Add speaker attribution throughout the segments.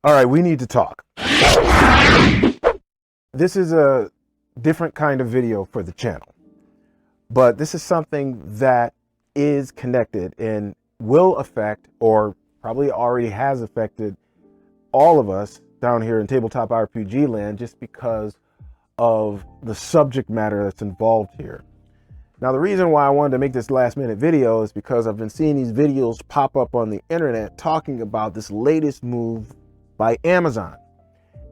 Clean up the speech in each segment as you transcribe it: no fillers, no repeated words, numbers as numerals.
Speaker 1: All right, we need to talk. This is a different kind of video for the channel, but this is something that is connected and will affect, or probably already has affected, all of us down here in tabletop RPG land just because of the subject matter that's involved here. Now, the reason why I wanted to make this last minute video is because I've been seeing these videos pop up on the internet talking about this latest move by Amazon.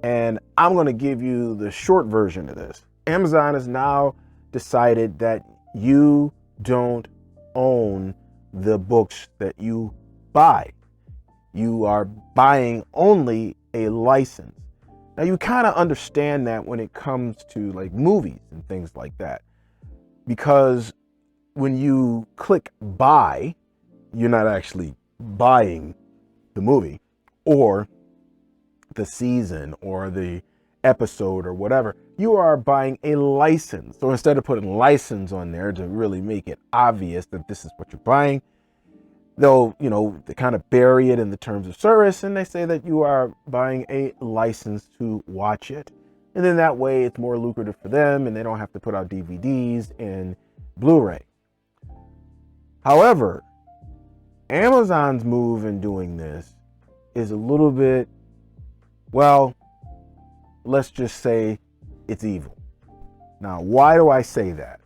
Speaker 1: And I'm going to give you the short version of this. Amazon has now decided that you don't own the books that you buy. You are buying only a license. Now, you kind of understand that when it comes to like movies and things like that, because when you click buy, you're not actually buying the movie or the season or the episode or whatever. You are buying a license. So instead of putting license on there to really make it obvious that this is what you're buying, they'll, they kind of bury it in the terms of service and they say that you are buying a license to watch it. And then that way it's more lucrative for them and they don't have to put out DVDs and Blu-ray. However, Amazon's move in doing this is a little bit, well, let's just say it's evil. Now, why do I say that?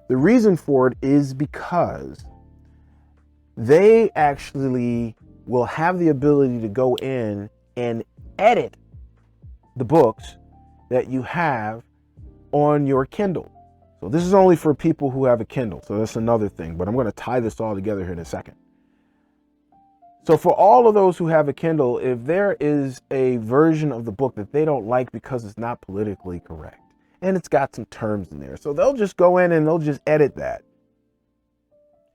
Speaker 1: The reason for it is because they actually will have the ability to go in and edit the books that you have on your Kindle. So this is only for people who have a Kindle. So that's another thing, but I'm going to tie this all together here in a second. So for all of those who have a Kindle, if there is a version of the book that they don't like because it's not politically correct and it's got some terms in there, so they'll just go in and they'll just edit that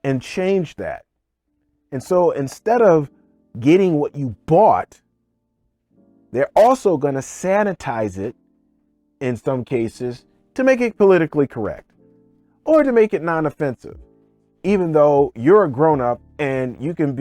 Speaker 1: and change that. And so instead of getting what you bought, they're also going to sanitize it in some cases to make it politically correct or to make it non-offensive, even though you're a grown-up and you can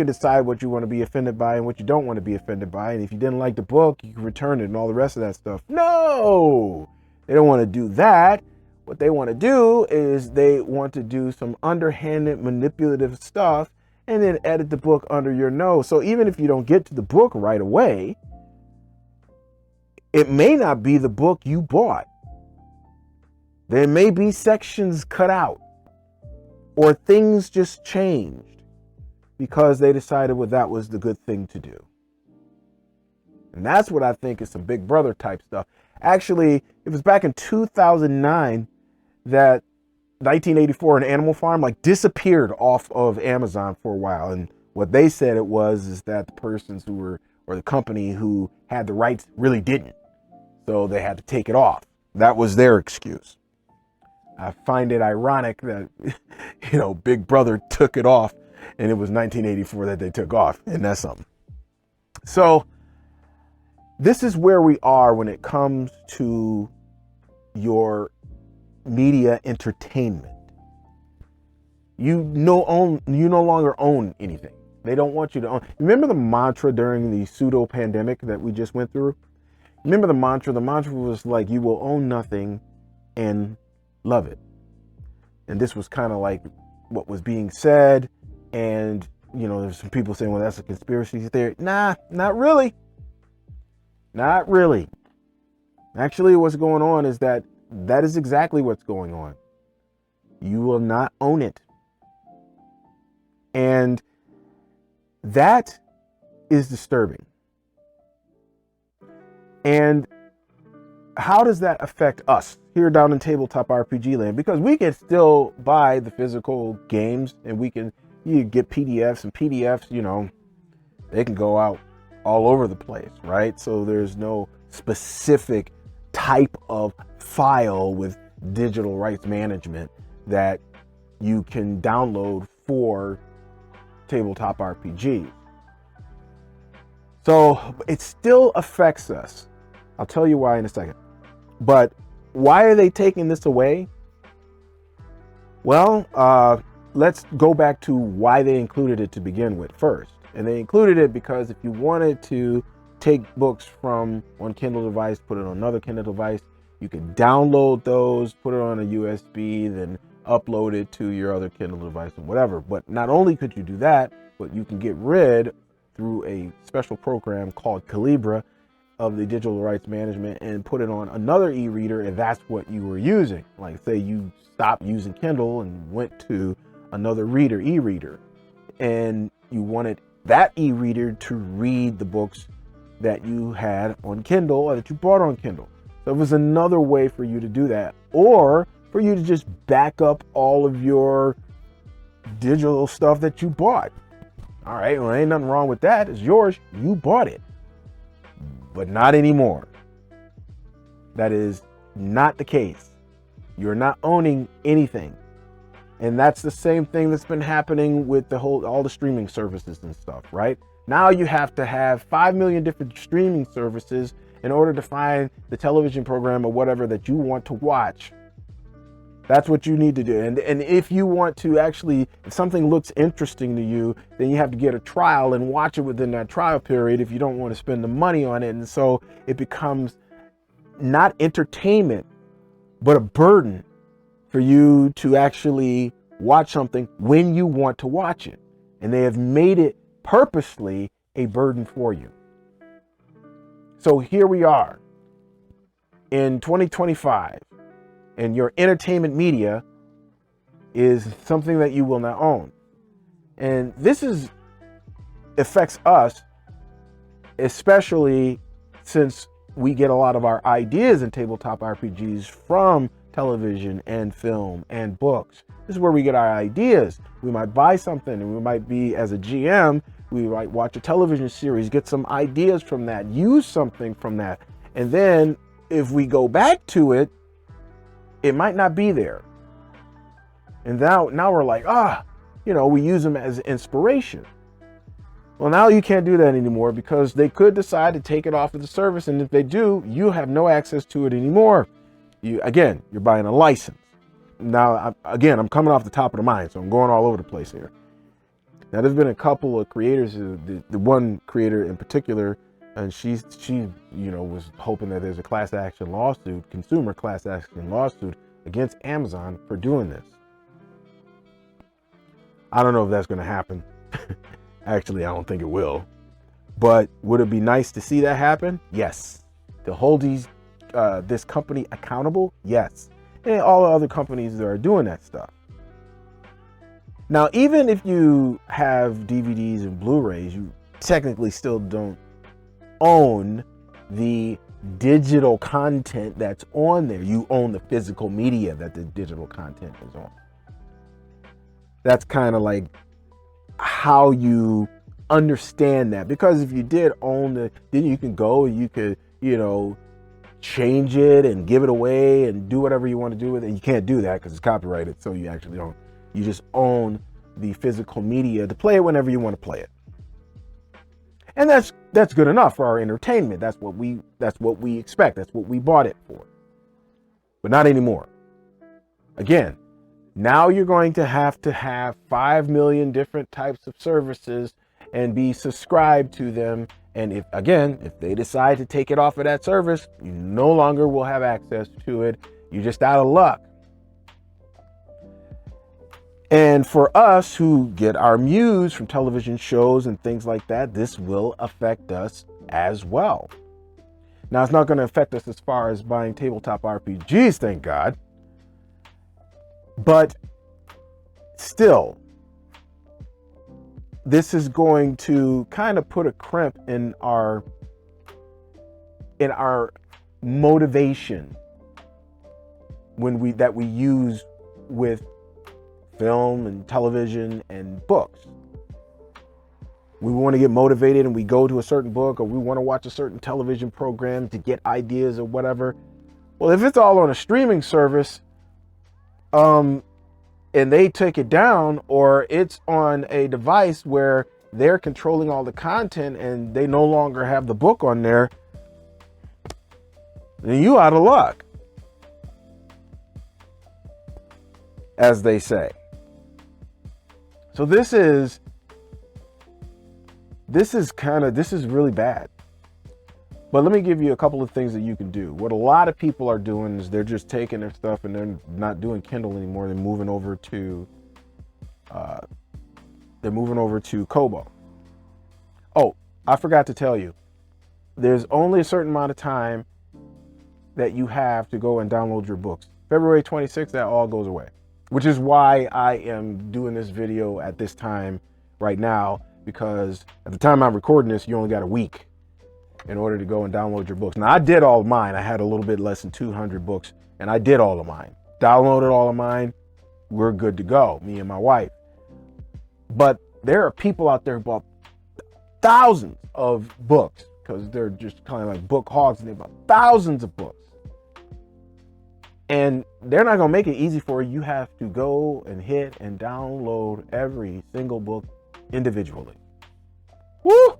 Speaker 1: decide what you want to be offended by and what you don't want to be offended by. And if you didn't like the book, you can return it and all the rest of that stuff. No, they don't want to do that. What they want to do is they want to do some underhanded manipulative stuff and then edit the book under your nose. So even if you don't get to the book right away, it may not be the book you bought. There may be sections cut out or things just changed because they decided, well, that was the good thing to do. And that's what I think is some Big Brother type stuff. Actually, it was back in 2009 that 1984 and Animal Farm disappeared off of Amazon for a while. And what they said it was is that the persons who were, or the company who had the rights really didn't. So they had to take it off. That was their excuse. I find it ironic that, Big Brother took it off and it was 1984 that they took off. And that's something. So this is where we are when it comes to your media entertainment. You no longer own anything. They don't want you to own. Remember the mantra during the pseudo pandemic that we just went through? Remember the mantra? The mantra was like, you will own nothing and love it. And this was kind of like what was being said. And, there's some people saying, well, that's a conspiracy theory. Nah, not really. Not really. Actually, what's going on is that is exactly what's going on. You will not own it. And that is disturbing. And how does that affect us here down in tabletop RPG land? Because we can still buy the physical games and you get PDFs and PDFs, they can go out all over the place, right? So there's no specific type of file with digital rights management that you can download for tabletop RPG. So it still affects us. I'll tell you why in a second. But why are they taking this away? Well, let's go back to why they included it to begin with first. And they included it because if you wanted to take books from one Kindle device, put it on another Kindle device. You can download those, put it on a USB, then upload it to your other Kindle device and whatever. But not only could you do that, but you can get rid through a special program called Calibra of the digital rights management and put it on another e-reader, and that's what you were using. Like say you stopped using Kindle and went to another reader, e-reader, and you wanted that e-reader to read the books that you had on Kindle or that you bought on Kindle. So it was another way for you to do that, or for you to just back up all of your digital stuff that you bought. All right, well, ain't nothing wrong with that. It's yours. You bought it. But not anymore. That is not the case. You're not owning anything. And that's the same thing that's been happening with all the streaming services and stuff, right? Now you have to have 5 million different streaming services in order to find the television program or whatever that you want to watch. That's what you need to do. And if you want to actually, if something looks interesting to you, then you have to get a trial and watch it within that trial period if you don't want to spend the money on it. And so it becomes not entertainment, but a burden for you to actually watch something when you want to watch it. And they have made it purposely a burden for you. So here we are in 2025. And your entertainment media is something that you will not own. And this affects us, especially since we get a lot of our ideas in tabletop RPGs from television and film and books. This is where we get our ideas. We might buy something, and we might be, as a GM, we might watch a television series, get some ideas from that, use something from that. And then if we go back to it, it might not be there. And now we're like, we use them as inspiration. Well, now you can't do that anymore because they could decide to take it off of the service. And if they do, you have no access to it anymore. You're buying a license. Now, I'm coming off the top of the mind, so I'm going all over the place here. Now, there's been a couple of creators, the one creator in particular, and she was hoping that there's a consumer class action lawsuit against Amazon for doing this. I don't know if that's going to happen. Actually, I don't think it will. But would it be nice to see that happen? Yes. To hold this company accountable? Yes. And all the other companies that are doing that stuff. Now, even if you have DVDs and Blu-rays, you technically still don't own the digital content that's on there. You own the physical media that the digital content is on. That's kind of like how you understand that, because if you did own then you can go, you could, change it and give it away and do whatever you want to do with it. You can't do that because it's copyrighted, so you actually don't. You just own the physical media to play it whenever you want to play it. And that's good enough for our entertainment. That's what we expect. That's what we bought it for. But not anymore. Again, now you're going to have 5 million different types of services and be subscribed to them. And if they decide to take it off of that service, you no longer will have access to it. You're just out of luck. And for us who get our muse from television shows and things like that, this will affect us as well. Now, it's not going to affect us as far as buying tabletop RPGs, thank God. But still, this is going to kind of put a crimp in our motivation that we use with film and television and books. We want to get motivated and we go to a certain book, or we want to watch a certain television program to get ideas or whatever. Well, if it's all on a streaming service, and they take it down, or it's on a device where they're controlling all the content and they no longer have the book on there, then you out of luck, as they say. So this is really bad. But let me give you a couple of things that you can do. What a lot of people are doing is they're just taking their stuff and they're not doing Kindle anymore. They're moving over to Kobo. Oh, I forgot to tell you, there's only a certain amount of time that you have to go and download your books. February 26th, that all goes away, which is why I am doing this video at this time right now, because at the time I'm recording this, you only got a week in order to go and download your books. Now, I did all of mine. I had a little bit less than 200 books, and I did all of mine. Downloaded all of mine. We're good to go, me and my wife. But there are people out there who bought thousands of books because they're just kind of like book hogs, and they bought thousands of books. And they're not going to make it easy for you. You have to go and hit and download every single book individually. Woo!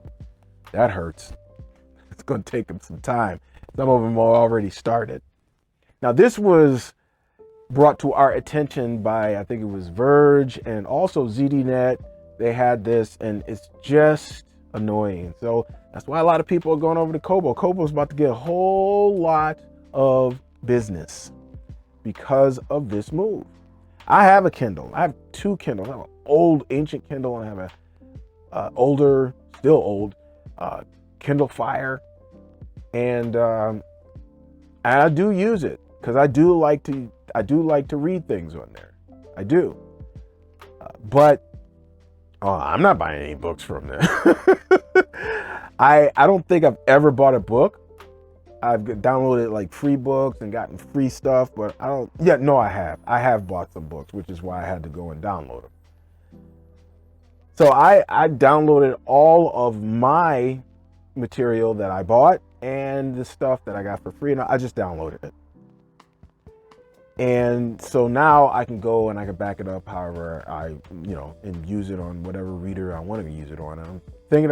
Speaker 1: That hurts. It's going to take them some time. Some of them are already started. Now, this was brought to our attention by, I think it was Verge and also ZDNet. They had this, and it's just annoying. So that's why a lot of people are going over to Kobo. Kobo's about to get a whole lot of business because of this move. I have a Kindle. I have two Kindles. I have an old ancient Kindle, and I have a older, still old, Kindle Fire, and I do use it because I do like to read things on there. I do, but I'm not buying any books from there. I don't think I've ever bought a book. I've downloaded like free books and gotten free stuff, but I don't. Yeah, no, I have. I have bought some books, which is why I had to go and download them. So I downloaded all of my material that I bought and the stuff that I got for free, and I just downloaded it. And so now I can go and I can back it up however I, and use it on whatever reader I want to use it on. And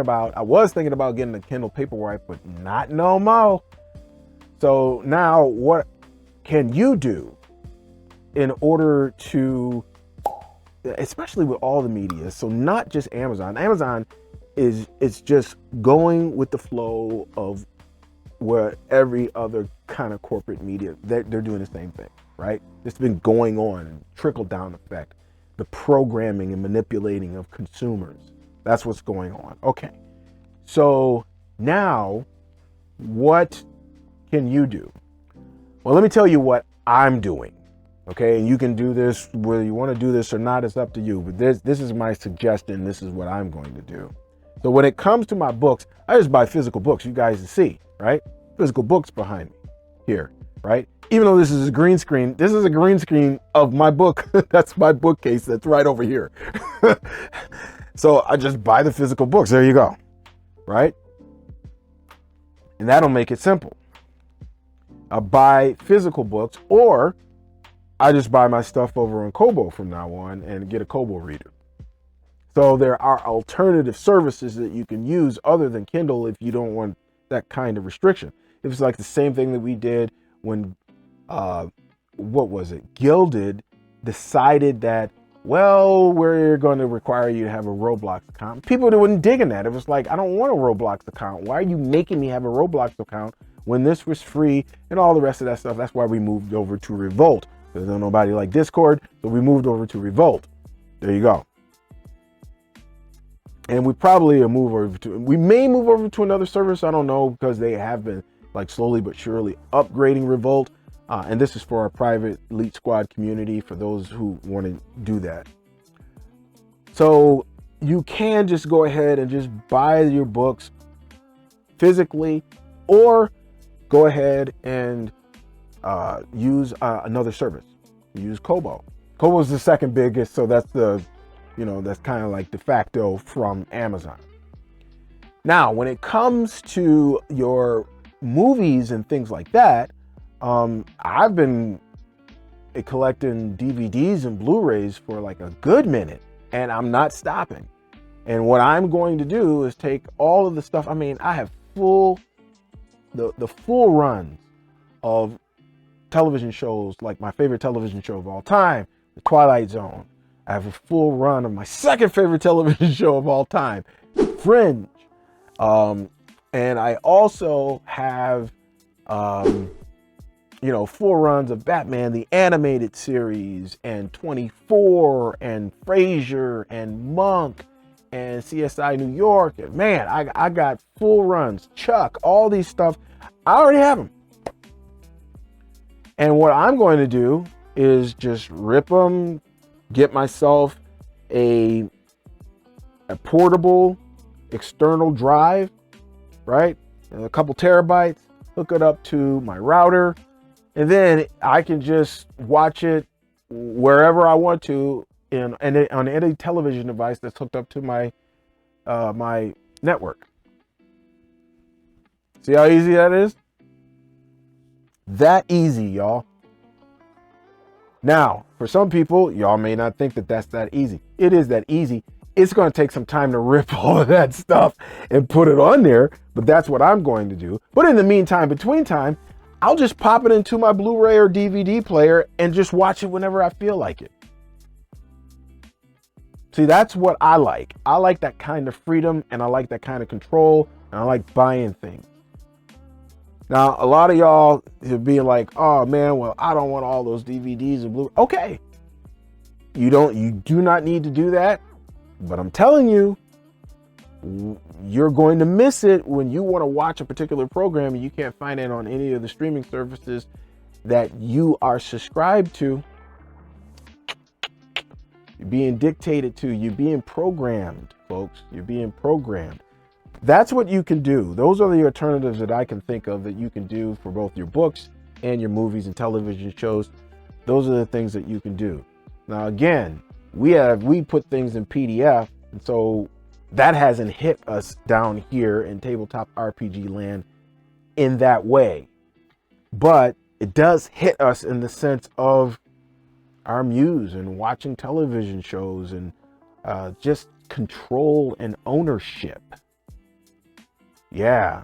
Speaker 1: I was thinking about getting a Kindle Paperwhite, but not no more. So now what can you do in order to, especially with all the media, so not just Amazon. Amazon is just going with the flow of where every other kind of corporate media, they're doing the same thing, right? It's been going on, trickle down effect, the programming and manipulating of consumers. That's what's going on. Okay, so now what can you do? Well, let me tell you what I'm doing. Okay, and you can do this whether you want to do this or not. It's up to you. But this is my suggestion. This is what I'm going to do. So when it comes to my books, I just buy physical books. You guys can see, right? Physical books behind me here, right? Even though this is a green screen of my book. That's my bookcase that's right over here. So I just buy the physical books. There you go, right? And that'll make it simple. I buy physical books, or I just buy my stuff over on Kobo from now on and get a Kobo reader. So there are alternative services that you can use other than Kindle if you don't want that kind of restriction. It was like the same thing that we did when, Gilded decided that, well, we're going to require you to have a Roblox account. People weren't digging that. It was like, I don't want a Roblox account. Why are you making me have a Roblox account when this was free and all the rest of that stuff? That's why we moved over to Revolt. There's nobody like Discord, so we moved over to Revolt. There you go. And we may move over to another service. I don't know, because they have been like slowly but surely upgrading Revolt. And this is for our private Leet Squad community, for those who want to do that. So you can just go ahead and just buy your books physically, or go ahead and use another service. Use Kobo. Kobo is the second biggest, so that's that's kind of like de facto from Amazon. Now, when it comes to your movies and things like that, I've been collecting DVDs and Blu-rays for like a good minute, and I'm not stopping. And what I'm going to do is take all of the stuff. I mean, I have the full runs of television shows, like my favorite television show of all time, The Twilight Zone. I have a full run of my second favorite television show of all time, Fringe. And I also have, full runs of Batman, the animated series, and 24, and Frasier, and Monk, and CSI New York. And man, I got full runs, Chuck, all these stuff. I already have them. And what I'm going to do is just rip them, get myself a portable external drive, right? A couple terabytes, hook it up to my router, and then I can just watch it wherever I want to on any television device that's hooked up to my my network. See how easy that is? That easy, y'all. Now, for some people, y'all may not think that that's that easy. It is that easy. It's going to take some time to rip all of that stuff and put it on there, but that's what I'm going to do. But in the meantime, between time, I'll just pop it into my Blu-ray or DVD player and just watch it whenever I feel like it. See, that's what I like. I like that kind of freedom, and I like that kind of control, and I like buying things. Now, a lot of y'all are being like, oh man, well, I don't want all those DVDs and Blu-ray. Okay. You do not need to do that. But I'm telling you, you're going to miss it when you want to watch a particular program and you can't find it on any of the streaming services that you are subscribed to. You're being dictated to. You're being programmed, folks. You're being programmed. That's what you can do. Those are the alternatives that I can think of that you can do for both your books and your movies and television shows. Those are the things that you can do. Now, again, we put things in PDF, and so that hasn't hit us down here in tabletop RPG land in that way. But it does hit us in the sense of our muse and watching television shows and just control and ownership. Yeah,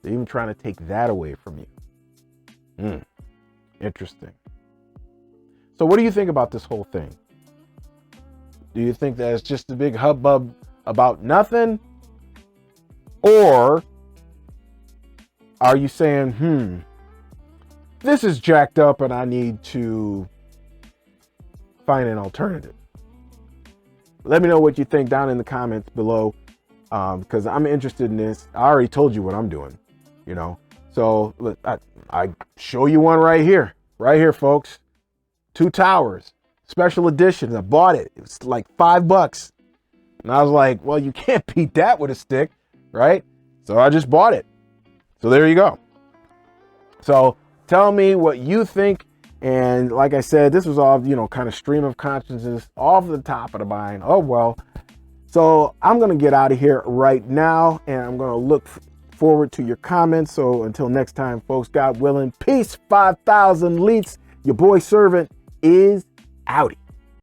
Speaker 1: they're even trying to take that away from you. Interesting. So what do you think about this whole thing? Do you think that it's just a big hubbub about nothing? Or are you saying, this is jacked up and I need to find an alternative? Let me know what you think down in the comments below, because I'm interested in this. I already told you what I'm doing, So look, I show you one right here, folks. 2 Towers. Special edition. I bought it. It was like $5. And I was like, well, you can't beat that with a stick, right? So I just bought it. So there you go. So tell me what you think. And like I said, this was all, kind of stream of consciousness off the top of the mind. Oh, well. So I'm going to get out of here right now, and I'm going to look forward to your comments. So until next time, folks, God willing, peace, 5,000 Leets. Your boy servant is outie.